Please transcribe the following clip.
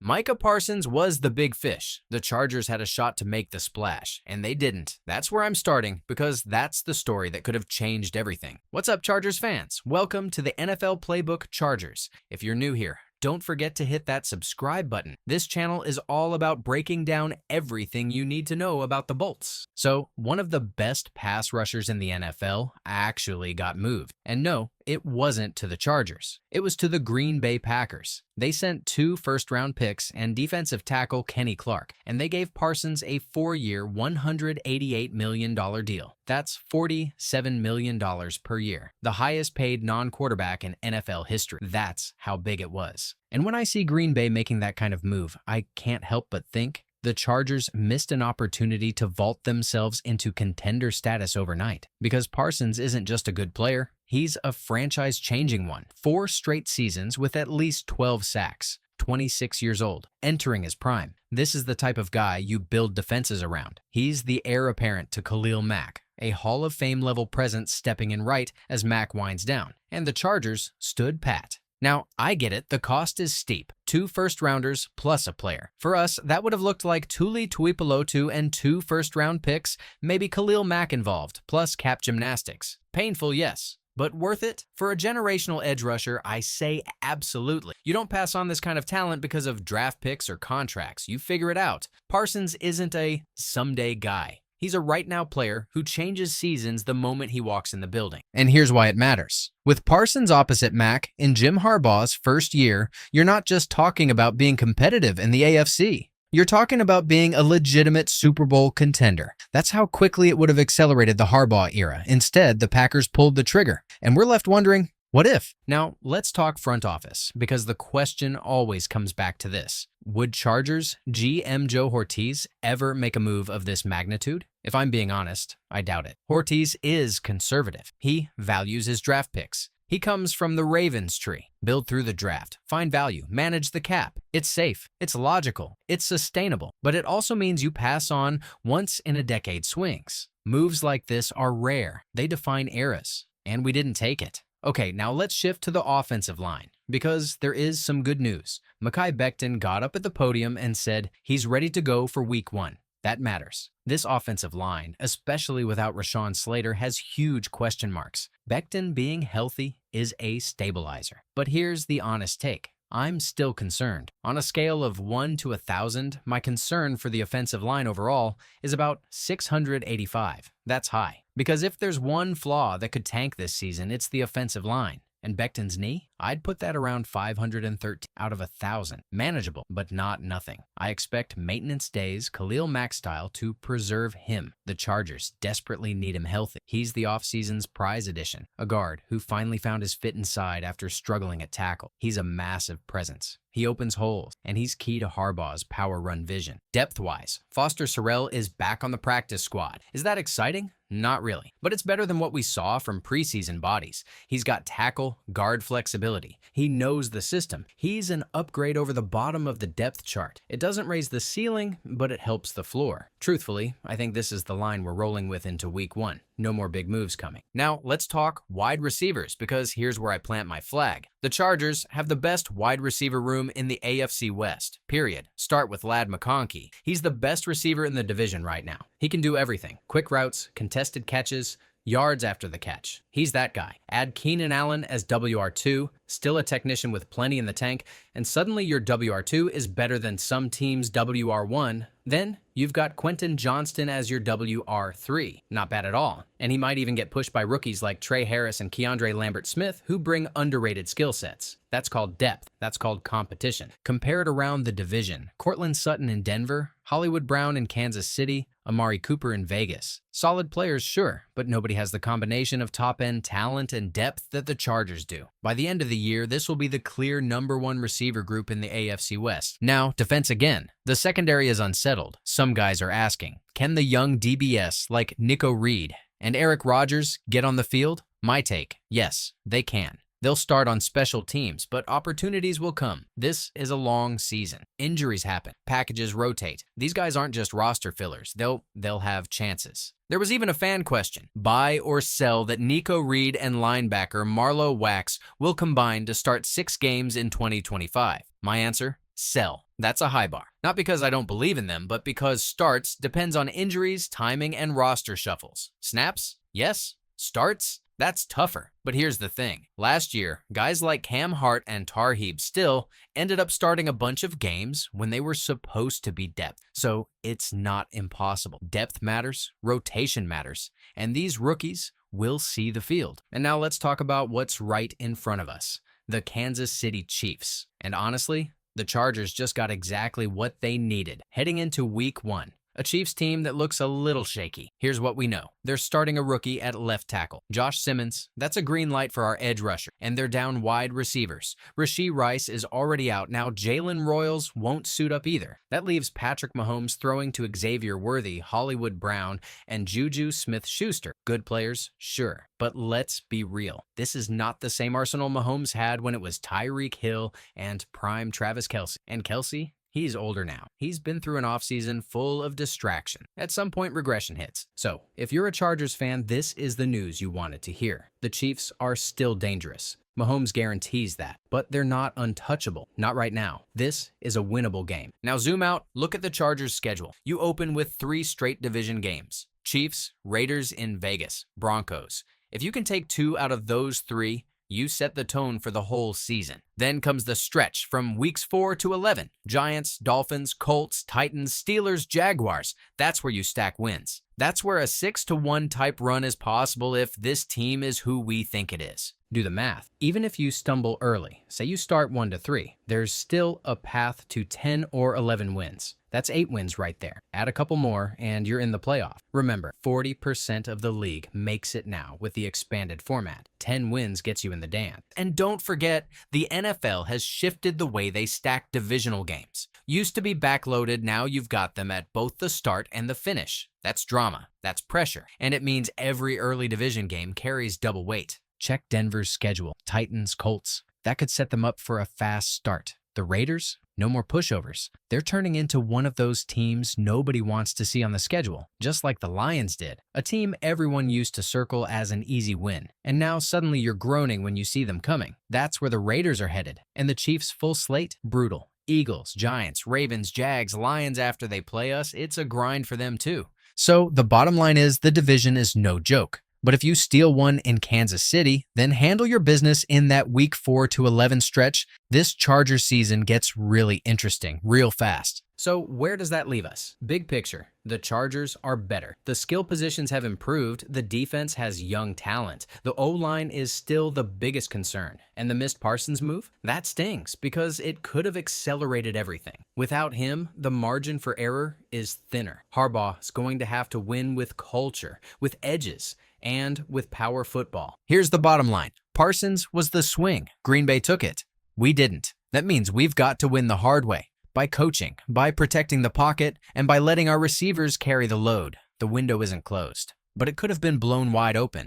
Micah Parsons was the big fish. The Chargers had a shot to make the splash, and they didn't. That's where I'm starting, because that's the story that could have changed everything. What's up, Chargers fans? Welcome to the NFL Playbook Chargers. If you're new here, don't forget to hit that subscribe button. This channel is all about breaking down everything you need to know about the Bolts. So, one of the best pass rushers in the NFL actually got moved. And no, it wasn't to the Chargers. It was to the Green Bay Packers. They sent 2 first-round picks and defensive tackle Kenny Clark, and they gave Parsons a 4-year, $188 million deal. That's $47 million per year, the highest paid non-quarterback in NFL history. That's how big it was. And when I see Green Bay making that kind of move, I can't help but think the Chargers missed an opportunity to vault themselves into contender status overnight. Because Parsons isn't just a good player, he's a franchise-changing one. 4 straight seasons with at least 12 sacks. 26 years old, entering his prime. This is the type of guy you build defenses around. He's the heir apparent to Khalil Mack, a Hall of Fame level presence stepping in right as Mack winds down. And the Chargers stood pat. Now, I get it, the cost is steep. 2 first-rounders plus a player. For us, that would have looked like Tuli Tuipulotu and 2 first-round picks, maybe Khalil Mack involved, plus cap gymnastics. Painful, yes. But worth it? For a generational edge rusher, I say absolutely. You don't pass on this kind of talent because of draft picks or contracts. You figure it out. Parsons isn't a someday guy. He's a right-now player who changes seasons the moment he walks in the building. And here's why it matters. With Parsons opposite Mack in Jim Harbaugh's first year, you're not just talking about being competitive in the AFC. You're talking about being a legitimate Super Bowl contender. That's how quickly it would have accelerated the Harbaugh era. Instead, the Packers pulled the trigger. And we're left wondering, what if? Now, let's talk front office, because the question always comes back to this. Would Chargers GM Joe Hortiz ever make a move of this magnitude? If I'm being honest, I doubt it. Hortiz is conservative. He values his draft picks. He comes from the Ravens tree. Build through the draft, find value, manage the cap. It's safe, it's logical, it's sustainable, but it also means you pass on once-in-a-decade swings. Moves like this are rare. They define eras, and we didn't take it. Okay, now let's shift to the offensive line, because there is some good news. Mekhi Becton got up at the podium and said he's ready to go for Week 1. That matters. This offensive line, especially without Rashawn Slater, has huge question marks. Becton being healthy is a stabilizer. But here's the honest take. I'm still concerned. On a scale of 1 to 1,000, my concern for the offensive line overall is about 685. That's high. Because if there's one flaw that could tank this season, it's the offensive line. And Becton's knee? I'd put that around 513 out of 1,000. Manageable, but not nothing. I expect maintenance days, Khalil Mack style, to preserve him. The Chargers desperately need him healthy. He's the offseason's prize addition, a guard who finally found his fit inside after struggling at tackle. He's a massive presence. He opens holes, and he's key to Harbaugh's power run vision. Depth-wise, Foster Sarell is back on the practice squad. Is that exciting? Not really, but it's better than what we saw from preseason bodies. He's got tackle, guard flexibility. He knows the system. He's an upgrade over the bottom of the depth chart. It doesn't raise the ceiling, but it helps the floor. Truthfully, I think this is the line we're rolling with into Week 1. No more big moves coming. Now, let's talk wide receivers, because here's where I plant my flag. The Chargers have the best wide receiver room in the AFC West, period. Start with Ladd McConkey. He's the best receiver in the division right now. He can do everything. Quick routes, contested catches, yards after the catch. He's that guy. Add Keenan Allen as WR2, still a technician with plenty in the tank, and suddenly your WR2 is better than some teams' WR1. Then you've got Quentin Johnston as your WR3. Not bad at all. And he might even get pushed by rookies like Trey Harris and Keandre Lambert-Smith, who bring underrated skill sets. That's called depth. That's called competition. Compare it around the division. Cortland Sutton in Denver, Hollywood Brown in Kansas City, Amari Cooper in Vegas. Solid players, sure, but nobody has the combination of top-end talent and depth that the Chargers do. By the end of the year, this will be the clear #1 receiver group in the AFC West. Now, defense again. The secondary is unsettled. Some guys are asking, can the young DBS like Nico Reed and Eric Rodgers get on the field? My take, yes, they can. They'll start on special teams, but opportunities will come. This is a long season. Injuries happen. Packages rotate. These guys aren't just roster fillers. They'll have chances. There was even a fan question. Buy or sell that Nico Reed and linebacker Marlowe Wax will combine to start 6 games in 2025? My answer? sell. That's a high bar. Not because I don't believe in them, but because starts depends on injuries, timing, and roster shuffles. Snaps? Yes. Starts? That's tougher. But here's the thing. Last year, guys like Cam Hart and Tarheeb still ended up starting a bunch of games when they were supposed to be depth. So it's not impossible. Depth matters, rotation matters, and these rookies will see the field. And now let's talk about what's right in front of us. The Kansas City Chiefs. And honestly, the Chargers just got exactly what they needed heading into Week 1. A Chiefs team that looks a little shaky. Here's what we know. They're starting a rookie at left tackle. Josh Simmons, that's a green light for our edge rusher. And they're down wide receivers. Rashee Rice is already out. Now Jalen Royals won't suit up either. That leaves Patrick Mahomes throwing to Xavier Worthy, Hollywood Brown, and Juju Smith-Schuster. Good players, sure. But let's be real. This is not the same arsenal Mahomes had when it was Tyreek Hill and prime Travis Kelce. And Kelce? He's older now. He's been through an offseason full of distraction. At some point, regression hits. So, if you're a Chargers fan, this is the news you wanted to hear. The Chiefs are still dangerous. Mahomes guarantees that, but they're not untouchable. Not right now. This is a winnable game. Now zoom out, look at the Chargers' schedule. You open with 3 straight division games. Chiefs, Raiders in Vegas, Broncos. If you can take 2 out of those 3, you set the tone for the whole season. Then comes the stretch from weeks 4 to 11. Giants, Dolphins, Colts, Titans, Steelers, Jaguars. That's where you stack wins. That's where a 6-1 type run is possible if this team is who we think it is. Do the math. Even if you stumble early, say you start 1-3, there's still a path to 10 or 11 wins. That's 8 wins right there. Add a couple more and you're in the playoff. Remember, 40% of the league makes it now with the expanded format. 10 wins gets you in the dance. And don't forget, the NFL has shifted the way they stack divisional games. Used to be backloaded, now you've got them at both the start and the finish. That's drama, that's pressure, and it means every early division game carries double weight. Check Denver's schedule. Titans, Colts. That could set them up for a fast start. The Raiders? No more pushovers. They're turning into one of those teams nobody wants to see on the schedule, just like the Lions did. A team everyone used to circle as an easy win. And now suddenly you're groaning when you see them coming. That's where the Raiders are headed. And the Chiefs' full slate? Brutal. Eagles, Giants, Ravens, Jags, Lions after they play us, it's a grind for them too. So the bottom line is the division is no joke. But if you steal one in Kansas City, then handle your business in that week 4 to 11 stretch. This Chargers season gets really interesting real fast. So where does that leave us? Big picture, the Chargers are better. The skill positions have improved. The defense has young talent. The O-line is still the biggest concern. And the missed Parsons move? That stings because it could have accelerated everything. Without him, the margin for error is thinner. Harbaugh is going to have to win with culture, with edges, and with power football. Here's the bottom line. Parsons was the swing. Green Bay took it. We didn't. That means we've got to win the hard way. By coaching, by protecting the pocket, and by letting our receivers carry the load. The window isn't closed, but it could have been blown wide open.